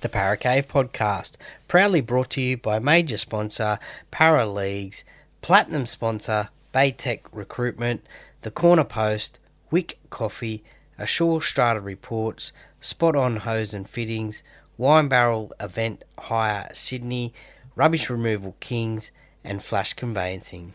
The Para Cave Podcast, proudly brought to you by major sponsor Para Leagues, platinum sponsor Baytech Recruitment, The Corner Post, Wick Coffee, Ashore Strata Reports, Spot On Hose and Fittings, Wine Barrel Event Hire Sydney, Rubbish Removal Kings, and Flash Conveyancing.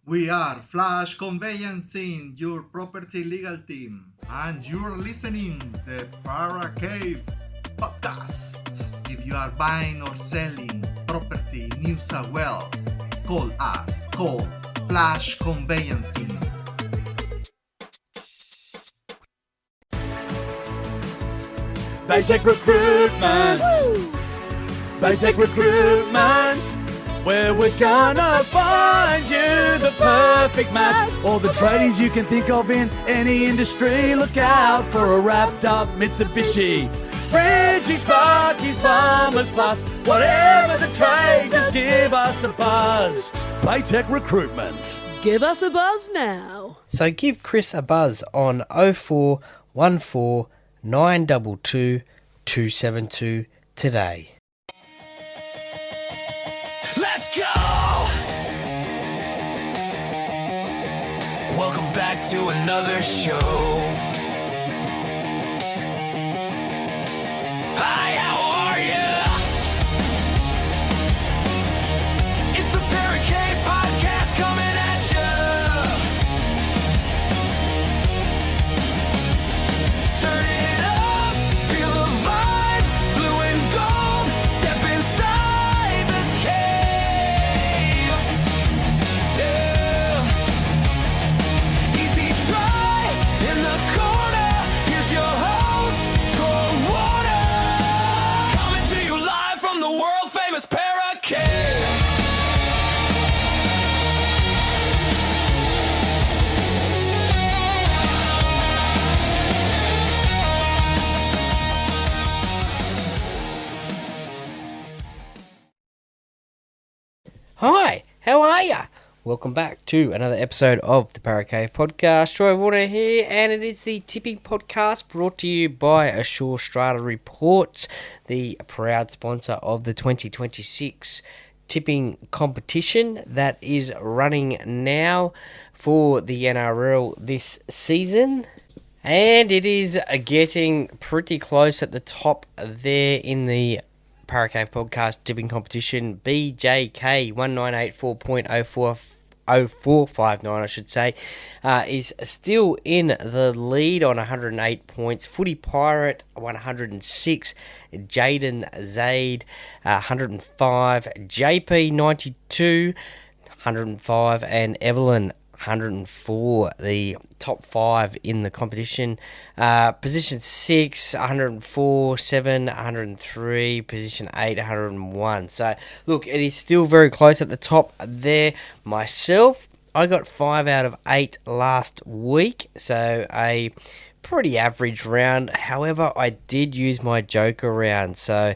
We are Flash Conveyancing, your property legal team, and you're listening the Para Cave Podcast. If you are buying or selling property in New South Wales, call us. Call Flash Conveyancing. Baytech Recruitment. Baytech Recruitment. Where we're gonna find you the perfect match. All the tradies you can think of in any industry. Look out for a wrapped up Mitsubishi. Fridgie, Sparkies, Bombers, plus whatever the trade, just give us a buzz. Baytech Recruitment. Give us a buzz now. So give Chris a buzz on 0414 922 272 today. Let's go! Welcome back to another show. Hi, how are ya? It's a Para Cave Podcast coming at ya. Turn it up, feel the vibe, blue and gold, step inside the cave. Yeah. Easy try in the corner. Here's your host, Troy Water, coming to you live from the world famous Para Cave. Hi, how are ya? Welcome back to another episode of the Para Cave Podcast. Troy Warner here, and it is the tipping podcast brought to you by Ashore Strata Reports, the proud sponsor of the 2026 tipping competition that is running now for the NRL this season. And it is getting pretty close at the top there in the Para Cave Podcast tipping competition. BJK 1984.0459, I should say, is still in the lead on 108 points. Footy Pirate 106, Jaden Zaid 105, JP 92, 105, and Evelyn 104, the top five in the competition. Position 6, 104, 7, 103, position 8, 101. So, look, it is still very close at the top there. Myself, I got 5 out of 8 last week, so a pretty average round. However, I did use my joker round, so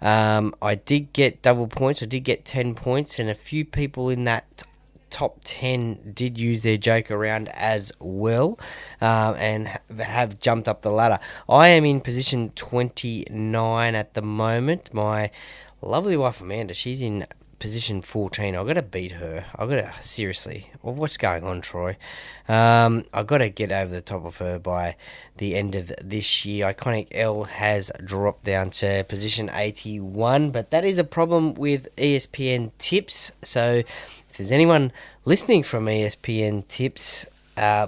I did get double points. I did get 10 points, and a few people in that top 10 did use their joker round as well, and have jumped up the ladder. I am in position 29 at the moment. My lovely wife Amanda, she's in position 14. I've got to beat her. Seriously, what's going on, Troy? I've got to get over the top of her by the end of this year. Iconic L has dropped down to position 81, but that is a problem with ESPN tips. So if there's anyone listening from ESPN Tips,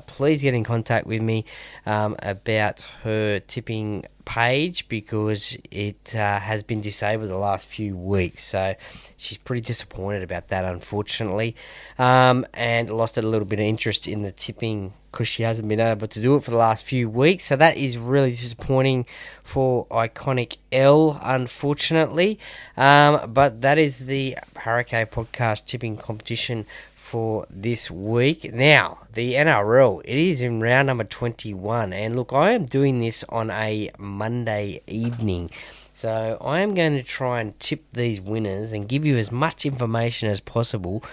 please get in contact with me about her tipping page, because it has been disabled the last few weeks. So she's pretty disappointed about that, unfortunately, and lost a little bit of interest in the tipping because she hasn't been able to do it for the last few weeks. So that is really disappointing for Iconic L, unfortunately. But that is the Para Cave Podcast tipping competition for this week. Now, the NRL, it is in round number 21, and look, I am doing this on a Monday evening, so I am going to try and tip these winners and give you as much information as possible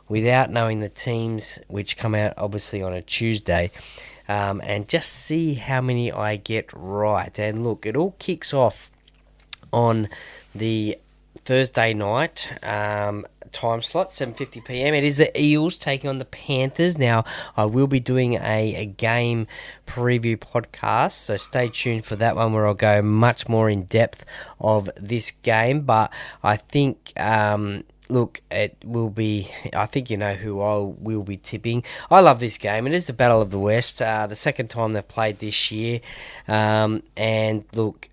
without knowing the teams, which come out obviously on a Tuesday. and just see how many I get right. And look, it all kicks off on the Thursday night time slot, 7:50 p.m. It is the Eels taking on the Panthers. Now, I will be doing a game preview podcast, so stay tuned for that one where I'll go much more in depth of this game. But I think... look, it will be... I think you know who I will be tipping. I love this game. It is the Battle of the West, the second time they've played this year. And look,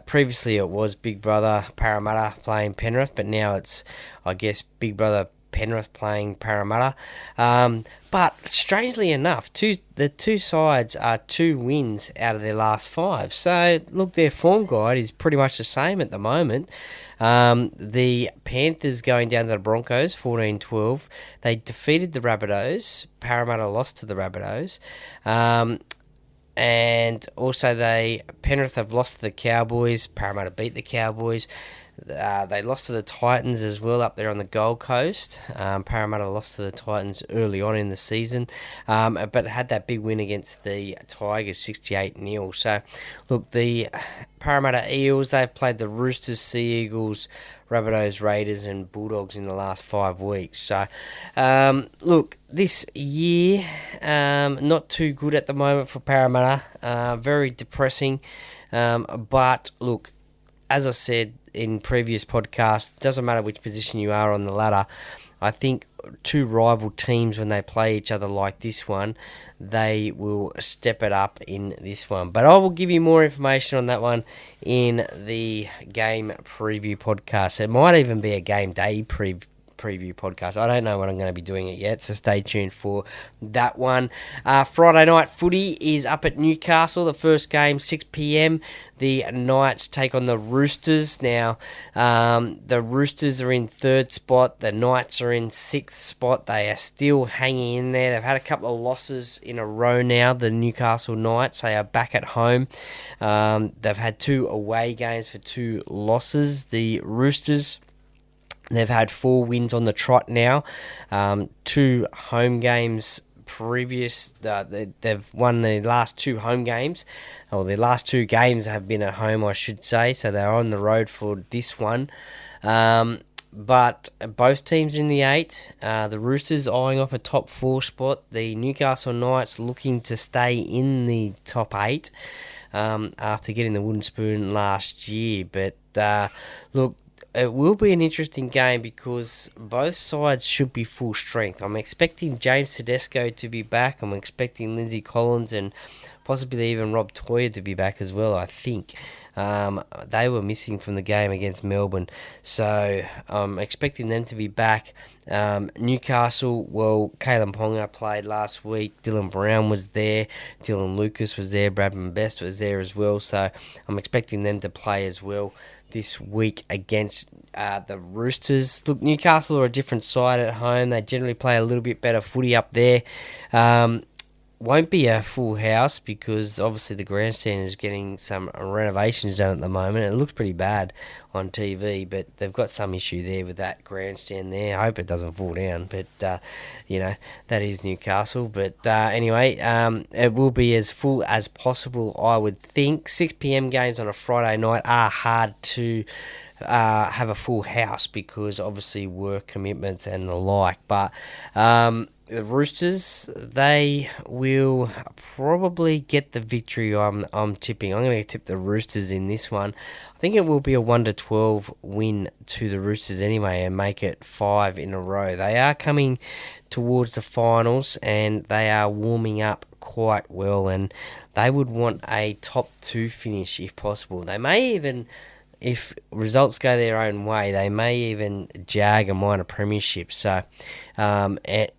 previously it was Big Brother Parramatta playing Penrith, but now it's, I guess, Big Brother Penrith playing Parramatta. But strangely enough, the two sides are 2 wins out of their last 5. So, look, their form guide is pretty much the same at the moment. The Panthers going down to the Broncos, 14-12. They defeated the Rabbitohs. Parramatta lost to the Rabbitohs. And also Penrith have lost to the Cowboys. Parramatta beat the Cowboys. They lost to the Titans as well up there on the Gold Coast. Parramatta lost to the Titans early on in the season, but had that big win against the Tigers, 68-0. So, look, the Parramatta Eels, they've played the Roosters, Sea Eagles, Rabbitohs, Raiders and Bulldogs in the last 5 weeks. So, look, this year, not too good at the moment for Parramatta. Very depressing. But, look, as I said in previous podcasts, doesn't matter which position you are on the ladder. I think 2 rival teams, when they play each other like this one, they will step it up in this one. But I will give you more information on that one in the game preview podcast. It might even be a game day preview podcast. I don't know when I'm going to be doing it yet, so stay tuned for that one. Friday night footy is up at Newcastle. The first game, 6 p.m. The Knights take on the Roosters. Now, the Roosters are in 3rd spot. The Knights are in 6th spot. They are still hanging in there. They've had a couple of losses in a row now, the Newcastle Knights. They are back at home. They've had 2 away games for 2 losses. The Roosters, they've had 4 wins on the trot now. 2 home games previous. They've won the last 2 home games. Or their last 2 games have been at home, I should say. So they're on the road for this one. But both teams in the 8. The Roosters eyeing off a top 4 spot. The Newcastle Knights looking to stay in the top 8 after getting the wooden spoon last year. But look, it will be an interesting game because both sides should be full strength. I'm expecting James Tedesco to be back. I'm expecting Lindsay Collins and possibly even Rob Toyer to be back as well, I think. They were missing from the game against Melbourne. So I'm expecting them to be back. Newcastle, well, Kalen Ponga played last week. Dylan Brown was there. Dylan Lucas was there. Bradman Best was there as well. So I'm expecting them to play as well this week against the Roosters. Look, Newcastle are a different side at home. They generally play a little bit better footy up there. Won't be a full house because obviously the grandstand is getting some renovations done at the moment. It looks pretty bad on TV, but they've got some issue there with that grandstand there. I hope it doesn't fall down, but that is Newcastle. But anyway, it will be as full as possible, I would think. 6 p.m. games on a Friday night are hard to have a full house because obviously work commitments and the like. But the Roosters, they will probably get the victory. I'm tipping. I'm going to tip the Roosters in this one. I think it will be a 1-12 win to the Roosters anyway and make it 5 in a row. They are coming towards the finals and they are warming up quite well, and they would want a top 2 finish if possible. They may even, if results go their own way, they may even jag a minor premiership. So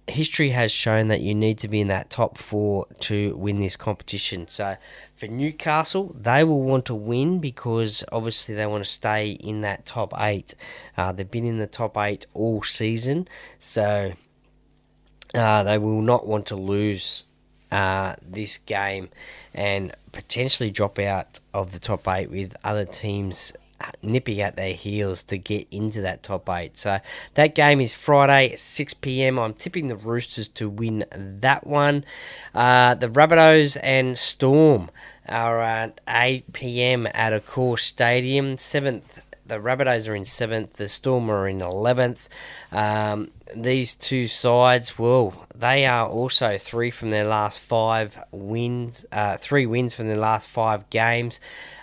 history has shown that you need to be in that top 4 to win this competition. So for Newcastle, they will want to win because obviously they want to stay in that top 8. They've been in the top 8 all season, so they will not want to lose this game and potentially drop out of the top 8 with other teams nipping at their heels to get into that top 8. So that game is Friday at 6 p.m. I'm tipping the Roosters to win that one. The Rabbitohs and Storm are at 8 p.m. at Accor Stadium. 7th. The Rabbitohs are in 7th. The Storm are in 11th. These two sides, well, they are also 3 from their last 5 wins. 3 wins from their last 5 games.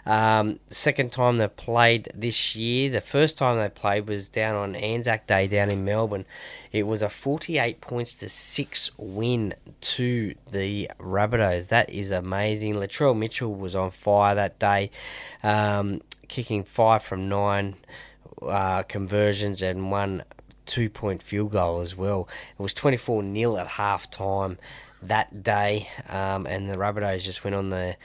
Second time they've played this year. The first time they played was down on Anzac Day down in Melbourne. It was a 48 points to 6 win to the Rabbitohs. That is amazing. Latrell Mitchell was on fire that day, kicking 5 from 9 conversions and 1 2-point field goal as well. It was 24-0 at half time that day, and the Rabbitohs just went on the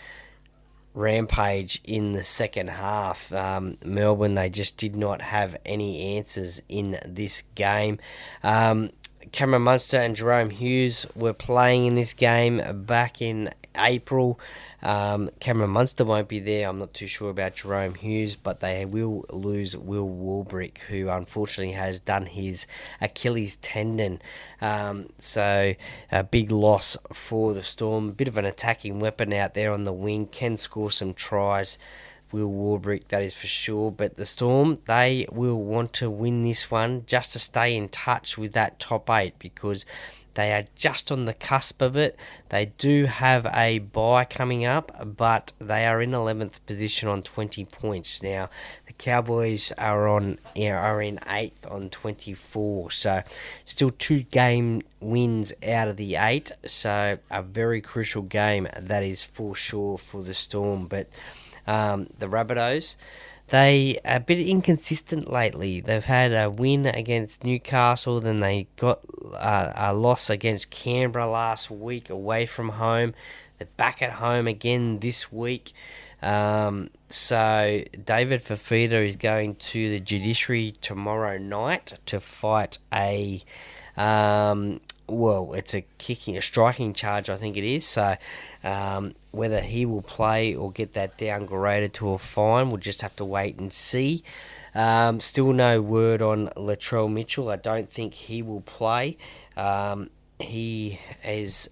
rampage in the second half. Melbourne, they just did not have any answers in this game. Cameron Munster and Jerome Hughes were playing in this game back in April. Cameron Munster won't be there. I'm not too sure about Jerome Hughes, but they will lose Will Warbrick, who unfortunately has done his Achilles tendon. So a big loss for the Storm. Bit of an attacking weapon out there on the wing. Can score some tries. Will Warbrick, that is for sure. But the Storm, they will want to win this one just to stay in touch with that top 8, because they are just on the cusp of it. They do have a bye coming up, but they are in 11th position on 20 points. Now, the Cowboys are in 8th on 24, so still 2 game wins out of the 8. So a very crucial game, that is for sure, for the Storm. But the Rabbitohs, they are a bit inconsistent lately. They've had a win against Newcastle, then they got a loss against Canberra last week away from home. They're back at home again this week. So David Fafita is going to the judiciary tomorrow night to fight a it's a striking charge, I think it is. So whether he will play or get that downgraded to a fine, we'll just have to wait and see. Still no word on Latrell Mitchell. I don't think he will play. He has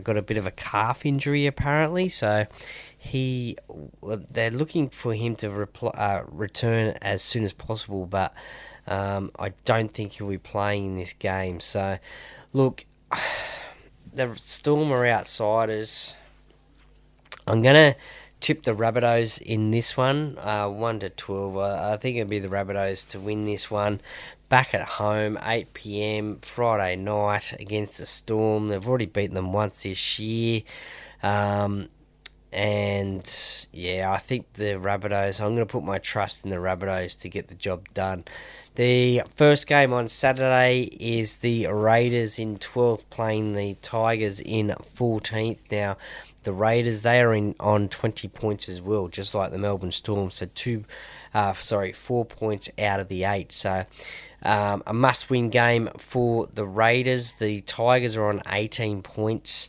got a bit of a calf injury apparently, so they're looking for him to return as soon as possible, but I don't think he'll be playing in this game. So, look, the Storm are outsiders. I'm going to tip the Rabbitohs in this one, 1-12. I think it'll be the Rabbitohs to win this one. Back at home, 8 p.m. Friday night against the Storm. They've already beaten them once this year. And, yeah, I think the Rabbitohs, I'm going to put my trust in the Rabbitohs to get the job done. The first game on Saturday is the Raiders in 12th playing the Tigers in 14th. Now, the Raiders, they are on 20 points as well, just like the Melbourne Storm. So 4 points out of the 8. So a must-win game for the Raiders. The Tigers are on 18 points.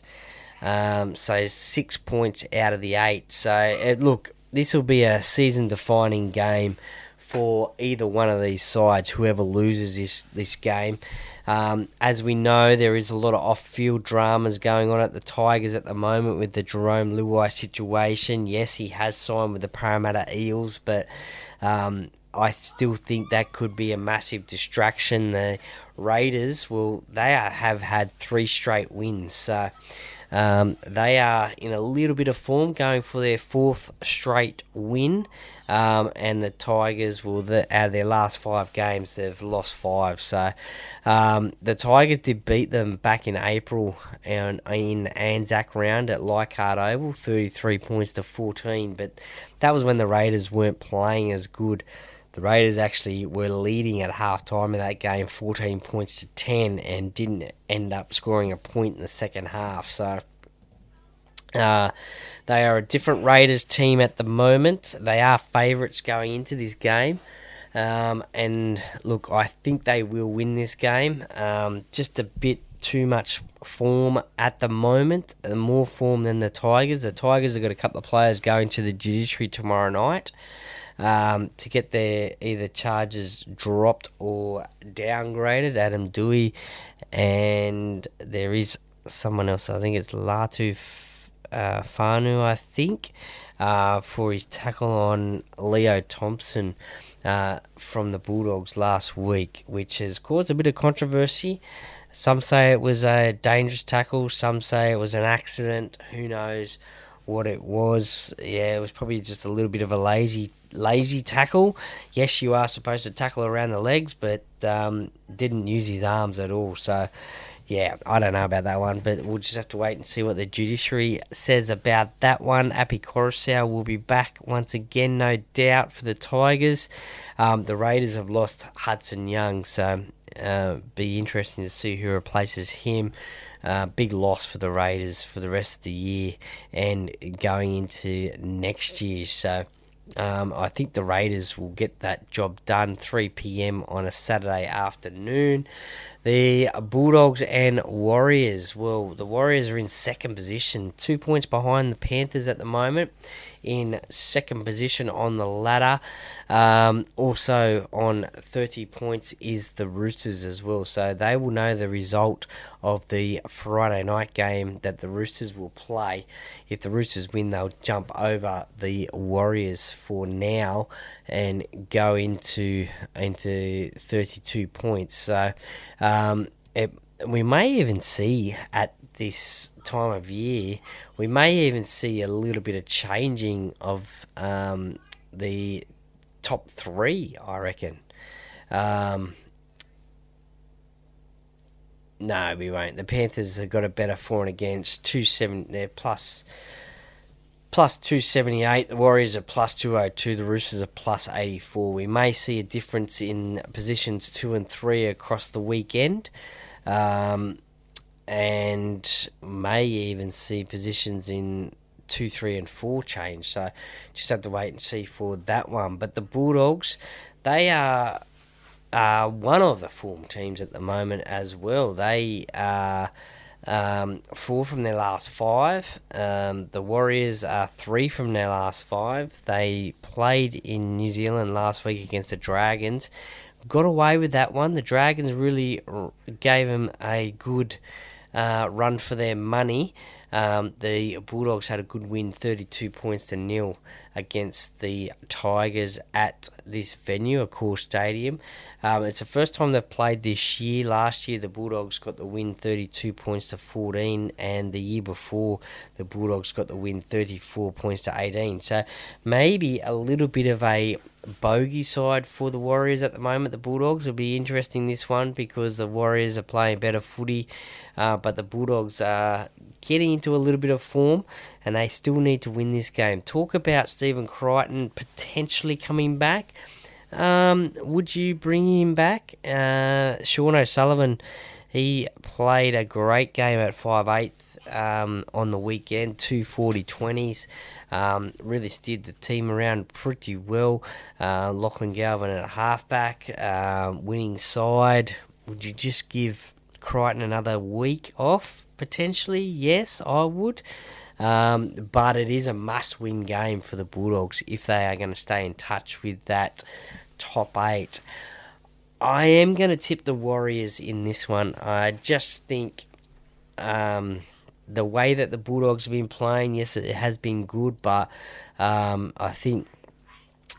So 6 points out of the 8. So, look, this will be a season-defining game for either one of these sides, whoever loses this game. As we know, there is a lot of off-field dramas going on at the Tigers at the moment with the Jerome Luai situation. Yes, he has signed with the Parramatta Eels, but I still think that could be a massive distraction. The Raiders, have had 3 straight wins, so they are in a little bit of form, going for their 4th straight win. And the Tigers, out of their last 5 games, they've lost 5. So the Tigers did beat them back in April in Anzac round at Leichhardt Oval, 33 points to 14. But that was when the Raiders weren't playing as good. The Raiders actually were leading at half-time in that game, 14 points to 10, and didn't end up scoring a point in the second half. So they are a different Raiders team at the moment. They are favourites going into this game. And, look, I think they will win this game. Just a bit too much form at the moment, more form than the Tigers. The Tigers have got a couple of players going to the judiciary tomorrow night. to get their either charges dropped or downgraded. Adam Dewey, and there is someone else. I think it's Latu Fanu, I think, for his tackle on Leo Thompson from the Bulldogs last week, which has caused a bit of controversy. Some say it was a dangerous tackle, some say it was an accident. Who knows what it was? Yeah, it was probably just a little bit of a lazy tackle. Yes, you are supposed to tackle around the legs, but didn't use his arms at all. So, yeah, I don't know about that one, but we'll just have to wait and see what the judiciary says about that one. Api Coruscant will be back once again, no doubt, for the Tigers. The Raiders have lost Hudson Young, so be interesting to see who replaces him. Big loss for the Raiders for the rest of the year and going into next year. So I think the Raiders will get that job done 3 p.m. on a Saturday afternoon. The Bulldogs and Warriors. Well, the Warriors are in second position, 2 points behind the Panthers at the moment. In second position on the ladder. Also on 30 points is the Roosters as well. So they will know the result of the Friday night game that the Roosters will play. If the Roosters win, they'll jump over the Warriors for now and go into 32 points. So we may even see at this time of year, we may even see a little bit of changing of the top three, I reckon. No, we won't. The Panthers have got a better for and against. 270, they're plus 278. The Warriors are plus 202. The Roosters are plus 84. We may see a difference in positions 2 and 3 across the weekend. And may even see positions in 2, 3 and 4 change. So just have to wait and see for that one. But the Bulldogs, they are one of the form teams at the moment as well. They are 4 from their last 5. The Warriors are 3 from their last 5. They played in New Zealand last week against the Dragons. Got away with that one. The Dragons really gave them a good run for their money. The Bulldogs had a good win, 32 points to 0 against the Tigers at this venue, Accor Stadium. It's the first time they've played this year. Last year, the Bulldogs got the win, 32 points to 14, and the year before, the Bulldogs got the win, 34 points to 18. So maybe a little bit of a bogey side for the Warriors at the moment. The Bulldogs will be interesting this one because the Warriors are playing better footy, but the Bulldogs are getting into a little bit of form and they still need to win this game. Talk about Stephen Crichton potentially coming back. Would you bring him back? Sean O'Sullivan, he played a great game at 5'8" on the weekend, 240-20s. Really steered the team around pretty well. Lachlan Galvin at halfback, winning side. Would you just give Crichton another week off? Potentially, yes, I would. But it is a must-win game for the Bulldogs if they are going to stay in touch with that top 8. I am going to tip the Warriors in this one. I just think the way that the Bulldogs have been playing, yes, it has been good, but I think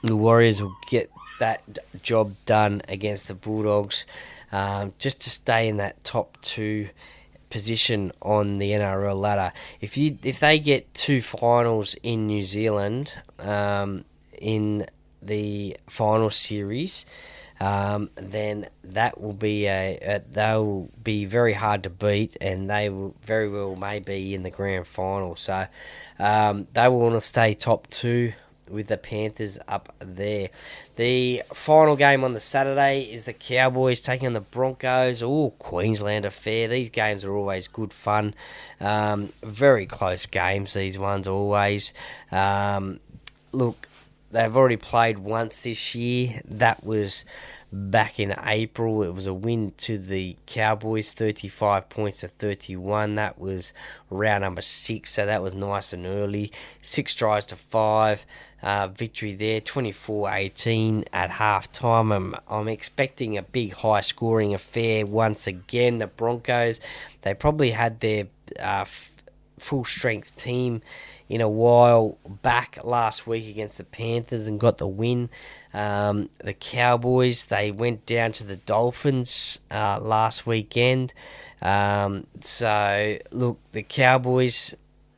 the Warriors will get that job done against the Bulldogs just to stay in that top 2 position on the NRL ladder. If they get 2 finals in New Zealand in the final series, then that will be they'll be very hard to beat, and they will very well may be in the grand final. So they will want to stay top 2 with the Panthers up there. The final game on the Saturday is the Cowboys taking on the Broncos. Queensland affair. These games are always good fun. Very close games, these ones always. Look, they've already played once this year. That was back in April. It was a win to the Cowboys, 35 points to 31. That was round number 6, so that was nice and early. 6 tries to 5. Victory there, 24-18 at halftime. I'm expecting a big high-scoring affair once again. The Broncos, they probably had their full-strength team in a while back last week against the Panthers and got the win. The Cowboys, they went down to the Dolphins last weekend. So, look, the Cowboys,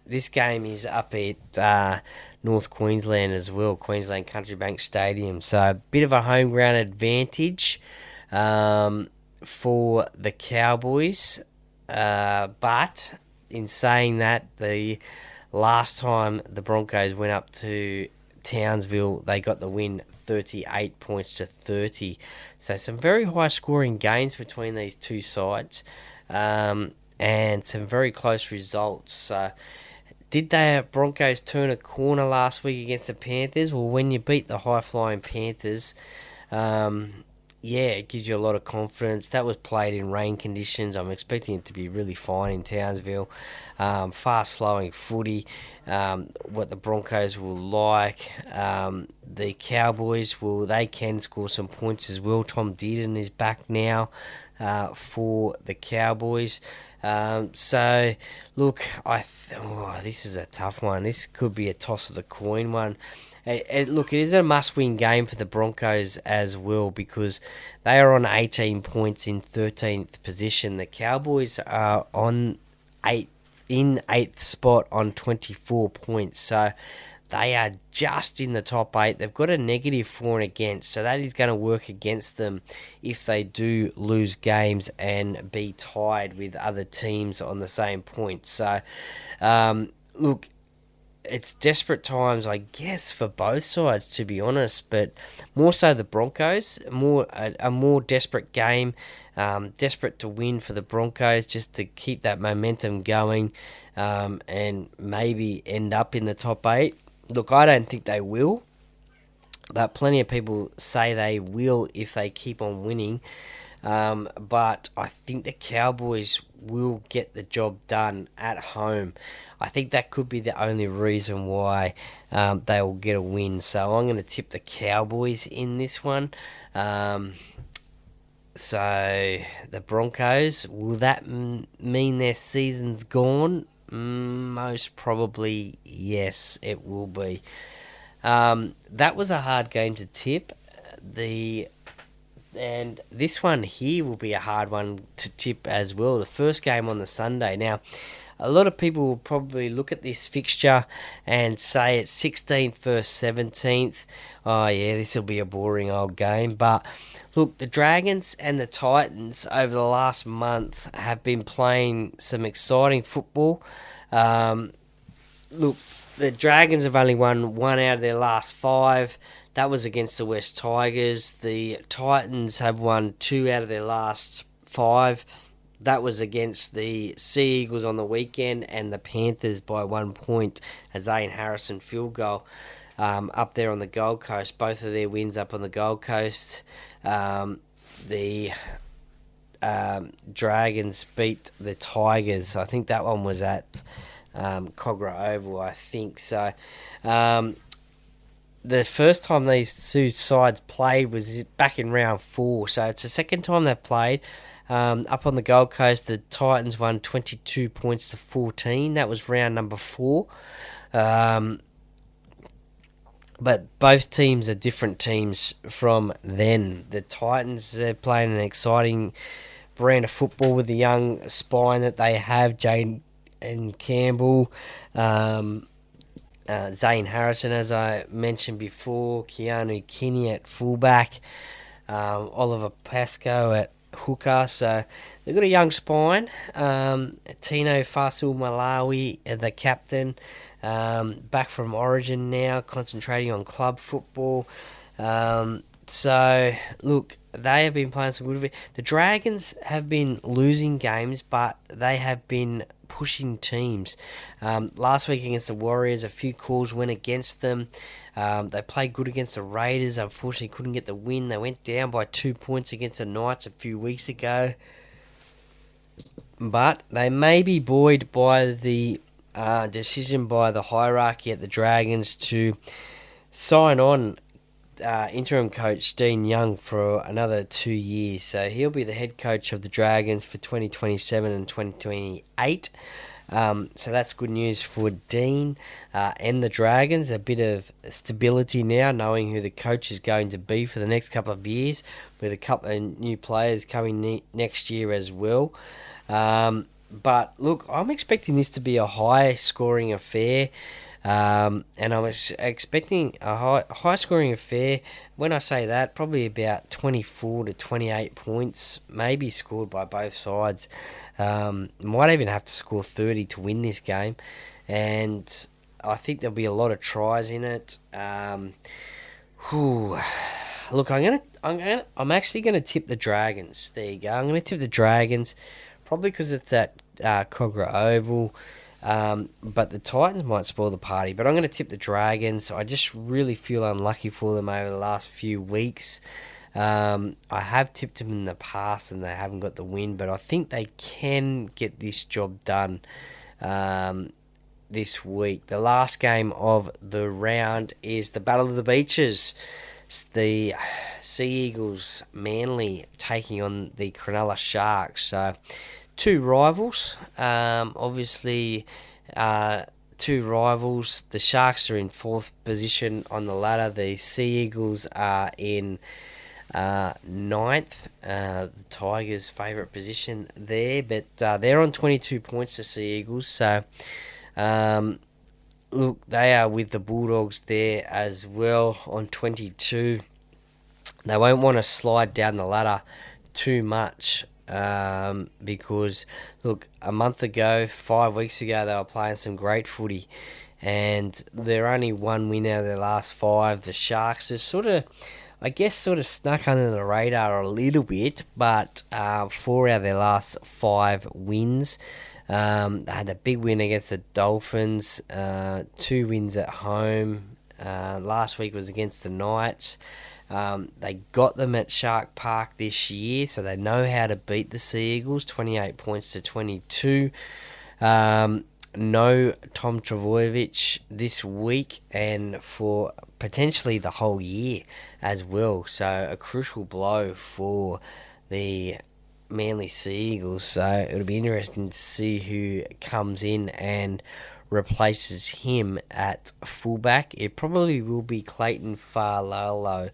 this game is up at North Queensland as well, Queensland Country Bank Stadium. So, a bit of a home ground advantage for the Cowboys. But in saying that, the last time the Broncos went up to Townsville, they got the win 38 points to 30. So some very high scoring games between these two sides, and some very close results. Did the Broncos turn a corner last week against the Panthers? Well, when you beat the high-flying Panthers, it gives you a lot of confidence. That was played in rain conditions. I'm expecting it to be really fine in Townsville. Fast-flowing footy, what the Broncos will like. The Cowboys, they can score some points as well. Tom Dearden is back now for the Cowboys. So, look, this is a tough one. This could be a toss of the coin one. Look, it is a must-win game for the Broncos as well because they are on 18 points in 13th position. The Cowboys are on 8th spot on 24 points. So they are just in the top 8. They've got a negative for and against, so that is going to work against them if they do lose games and be tied with other teams on the same points. So, look, it's desperate times, I guess, for both sides, to be honest, but more so the Broncos, a more desperate game, desperate to win for the Broncos just to keep that momentum going and maybe end up in the top 8. Look, I don't think they will, but plenty of people say they will if they keep on winning. But I think the Cowboys will get the job done at home. I think that could be the only reason why they will get a win. So I'm going to tip the Cowboys in this one. So the Broncos, will that mean their season's gone? Most probably, yes, it will be. That was a hard game to tip. And this one here will be a hard one to tip as well. The first game on the Sunday. Now, a lot of people will probably look at this fixture and say it's 16th versus 17th. Oh, yeah, this will be a boring old game. But, look, the Dragons and the Titans over the last month have been playing some exciting football. Look, the Dragons have only won 1 out of their last 5. That was against the West Tigers. The Titans have won 2 out of their last 5. That was against the Sea Eagles on the weekend and the Panthers by 1 point. A Zane Harrison field goal up there on the Gold Coast. Both of their wins up on the Gold Coast. The Dragons beat the Tigers. I think that one was at Cogra Oval, I think. So, the first time these two sides played was back in round 4. So, it's the second time they've played. Up on the Gold Coast, the Titans won 22 points to 14. That was round number 4. But both teams are different teams from then. The Titans are playing an exciting brand of football with the young spine that they have, Jane and Campbell, Zane Harrison, as I mentioned before, Keanu Kinney at fullback, Oliver Pascoe at hooker. So they've got a young spine. Tino Fasul Malawi, the captain, back from Origin now, concentrating on club football. So, look, they have been playing some good. The Dragons have been losing games, but they have been pushing teams. Last week against the Warriors, a few calls went against them. They played good against the Raiders. Unfortunately, couldn't get the win. They went down by 2 points against the Knights a few weeks ago. But they may be buoyed by the decision by the hierarchy at the Dragons to sign on interim coach Dean Young for another 2 years. So he'll be the head coach of the Dragons for 2027 and 2028. So that's good news for Dean and the Dragons. A bit of stability now, knowing who the coach is going to be for the next couple of years, with a couple of new players coming next year as well. But look, I'm expecting this to be a high-scoring affair. And I'm expecting a high-scoring affair. When I say that, probably about 24 to 28 points, maybe scored by both sides. Might even have to score 30 to win this game, and I think there'll be a lot of tries in it. Look, I'm actually gonna tip the Dragons. There you go. I'm gonna tip the Dragons, probably because it's at Cogra Oval. But the Titans might spoil the party. But I'm going to tip the Dragons. I just really feel unlucky for them over the last few weeks. I have tipped them in the past and they haven't got the win. But I think they can get this job done this week. The last game of the round is the Battle of the Beaches. It's the Sea Eagles Manly taking on the Cronulla Sharks. So two rivals, obviously, two rivals. The Sharks are in 4th position on the ladder. The Sea Eagles are in 9th. The Tigers' favourite position there, but they're on 22 points, the Sea Eagles. So, look, they are with the Bulldogs there as well on 22. They won't want to slide down the ladder too much. Because look, a month ago, 5 weeks ago, they were playing some great footy, and they're only 1 win out of their last 5. The Sharks have sort of snuck under the radar a little bit, but 4 out of their last 5 wins. They had a big win against the Dolphins, 2 wins at home. Last week was against the Knights. They got them at Shark Park this year, so they know how to beat the Sea Eagles, 28 points to 22. No Tom Trbojevic this week and for potentially the whole year as well. So a crucial blow for the Manly Sea Eagles. So it'll be interesting to see who comes in and replaces him at fullback. It probably will be Clayton Falalo,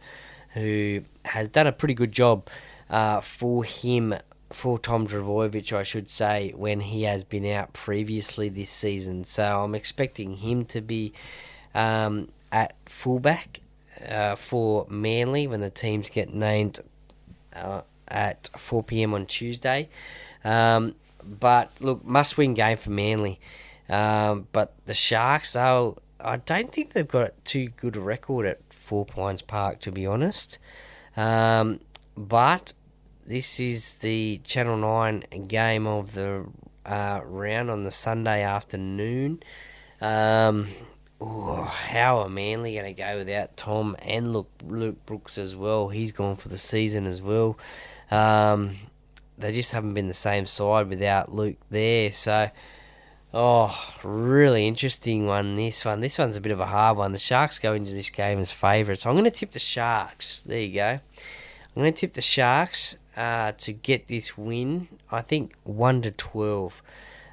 who has done a pretty good job for Tom Trbojevic, I should say, when he has been out previously this season. So I'm expecting him to be at fullback for Manly when the teams get named at 4 p.m. on Tuesday. But look, must-win game for Manly. But the Sharks, though, I don't think they've got too good a record at 4 Pines Park, to be honest. But this is the Channel 9 game of the round on the Sunday afternoon. How are Manly going to go without Tom and Luke Brooks as well? He's gone for the season as well. They just haven't been the same side without Luke there. So, really interesting one, this one. This one's a bit of a hard one. The Sharks go into this game as favourites. I'm going to tip the Sharks. There you go. I'm going to tip the Sharks to get this win. I think 1-12.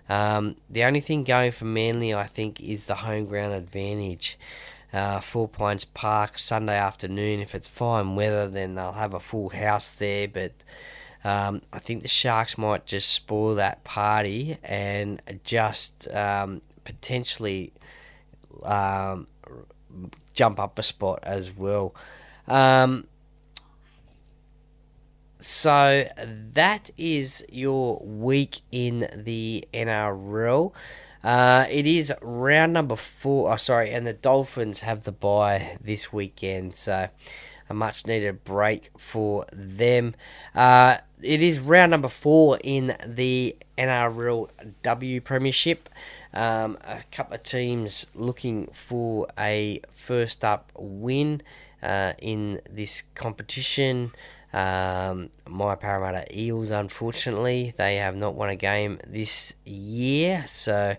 The only thing going for Manly, I think, is the home ground advantage. 4 Pines Park, Sunday afternoon. If it's fine weather, then they'll have a full house there. But I think the Sharks might just spoil that party and just potentially jump up a spot as well. So that is your week in the NRL. It is round number 4. And the Dolphins have the bye this weekend, so a much needed break for them. it is round number 4 in the NRLW Premiership. A couple of teams looking for a first up win in this competition. My Parramatta Eels, unfortunately, they have not won a game this year. So,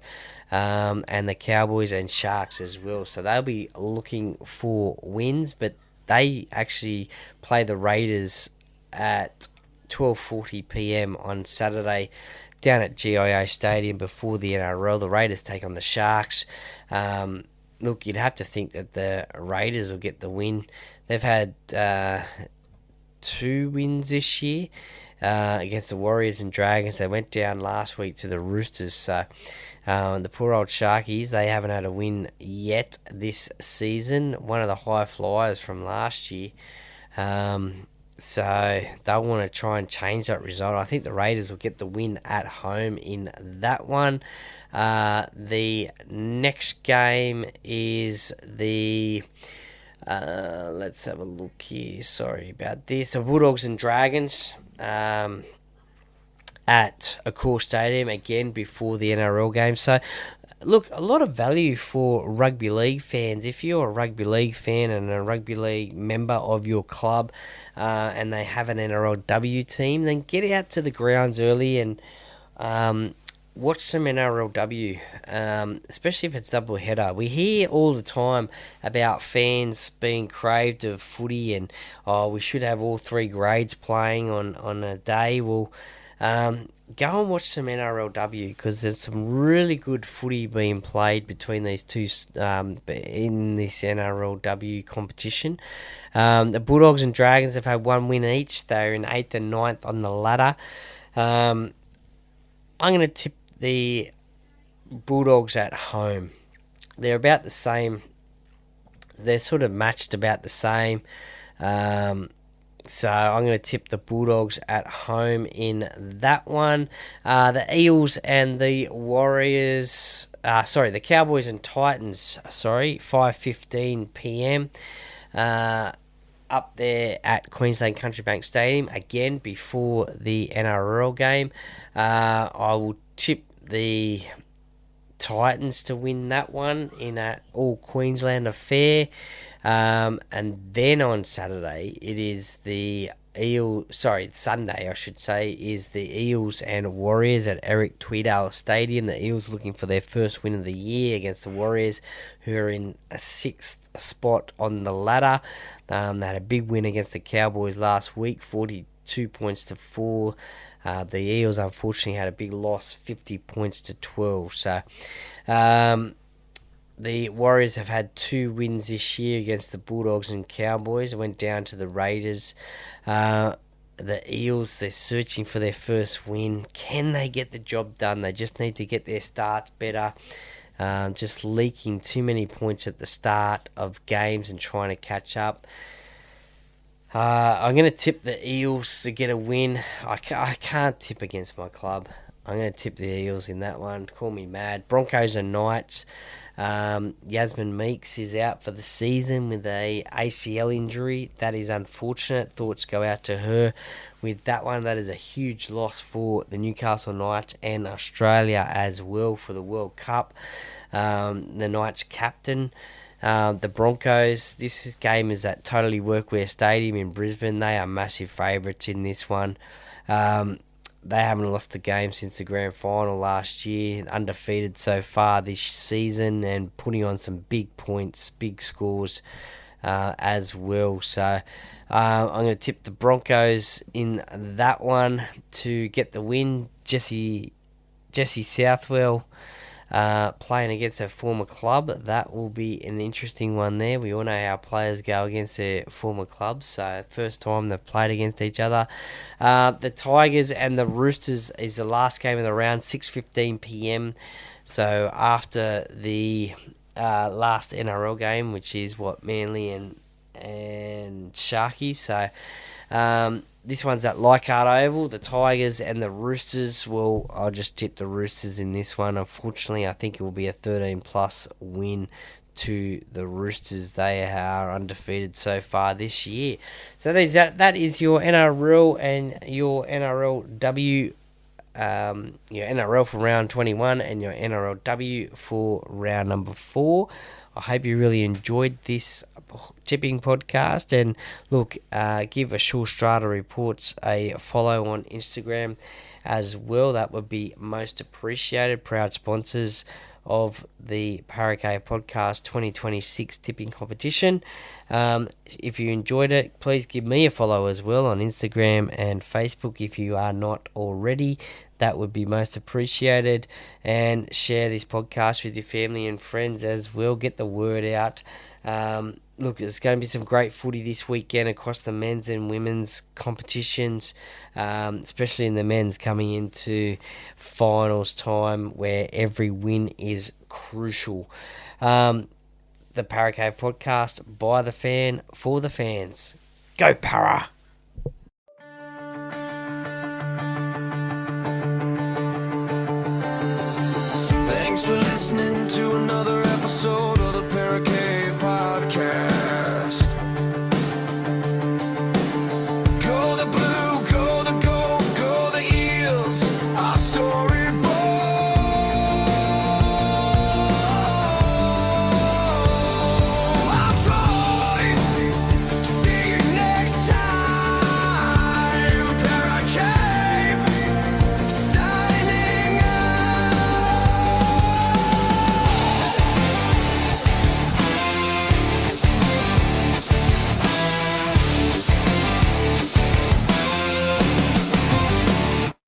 and the Cowboys and Sharks as well. So they'll be looking for wins, but they actually play the Raiders at 12:40 p.m. on Saturday down at GIO Stadium before the NRL. The Raiders take on the Sharks. Look, you'd have to think that the Raiders will get the win. They've had 2 wins this year against the Warriors and Dragons. They went down last week to the Roosters. So the poor old Sharkies, they haven't had a win yet this season. One of the high flyers from last year. So they'll want to try and change that result. I think the Raiders will get the win at home in that one. The next game is the... let's have a look here. Sorry about this. The Bulldogs and Dragons at Accor Stadium again before the NRL game. So, look, a lot of value for rugby league fans. If you're a rugby league fan and a rugby league member of your club and they have an NRLW team, then get out to the grounds early and watch some NRLW, especially if it's double header. We hear all the time about fans being craved of footy and, we should have all 3 grades playing on a day. Well, go and watch some NRLW because there's some really good footy being played between these two in this NRLW competition. The Bulldogs and Dragons have had 1 win each. They're in 8th and 9th on the ladder. I'm going to tip the Bulldogs at home. They're about the same. They're sort of matched about the same. So I'm going to tip the Bulldogs at home in that one. The Eels and the Warriors... the Cowboys and Titans, 5:15 p.m. Up there at Queensland Country Bank Stadium, again before the NRL game. I will tip the Titans to win that one in an all-Queensland affair. And then on Saturday, it is the Sunday, I should say, is the Eels and Warriors at Eric Tweedale Stadium. The Eels looking for their first win of the year against the Warriors, who are in a 6th spot on the ladder. They had a big win against the Cowboys last week, 42 points to 4. The Eels, unfortunately, had a big loss, 50 points to 12. So, the Warriors have had 2 wins this year against the Bulldogs and Cowboys. It went down to the Raiders. The Eels, they're searching for their first win. Can they get the job done? They just need to get their starts better. Just leaking too many points at the start of games and trying to catch up. I'm going to tip the Eels to get a win. I can't tip against my club. I'm going to tip the Eels in that one. Call me mad. Broncos and Knights. Yasmin Meeks is out for the season with a ACL injury. That is unfortunate. Thoughts go out to her with that one. That is a huge loss for the Newcastle Knights and Australia as well for the World Cup. The Knights captain. The Broncos, this game is at Totally Workwear Stadium in Brisbane. They are massive favourites in this one. They haven't lost a game since the grand final last year, undefeated so far this season and putting on some big points, big scores as well. So I'm going to tip the Broncos in that one to get the win. Jessie Southwell playing against her former club. That will be an interesting one there. We all know how players go against their former clubs, so first time they've played against each other. The Tigers and the Roosters is the last game of the round, 6:15 p.m. So after the last NRL game, which is Manly and Sharkies. So this one's at Leichhardt Oval. The Tigers and the Roosters. Well, I'll just tip the Roosters in this one. Unfortunately, I think it will be a 13-plus win to the Roosters. They are undefeated so far this year. So that is your NRL and your NRLW, your NRL for round 21 and your NRLW for round number 4. I hope you really enjoyed this tipping podcast, and look, give Ashul Strata Reports a follow on Instagram as well. That would be most appreciated. Proud sponsors of the Paracay Podcast 2026 tipping competition. If you enjoyed it, please give me a follow as well on Instagram and Facebook if you are not already. That would be most appreciated. And share this podcast with your family and friends as well. Get the word out. Look, there's going to be some great footy this weekend across the men's and women's competitions, especially in the men's, coming into finals time where every win is crucial. The Paracay Podcast, by the fan, for the fans. Go Para! Thanks for listening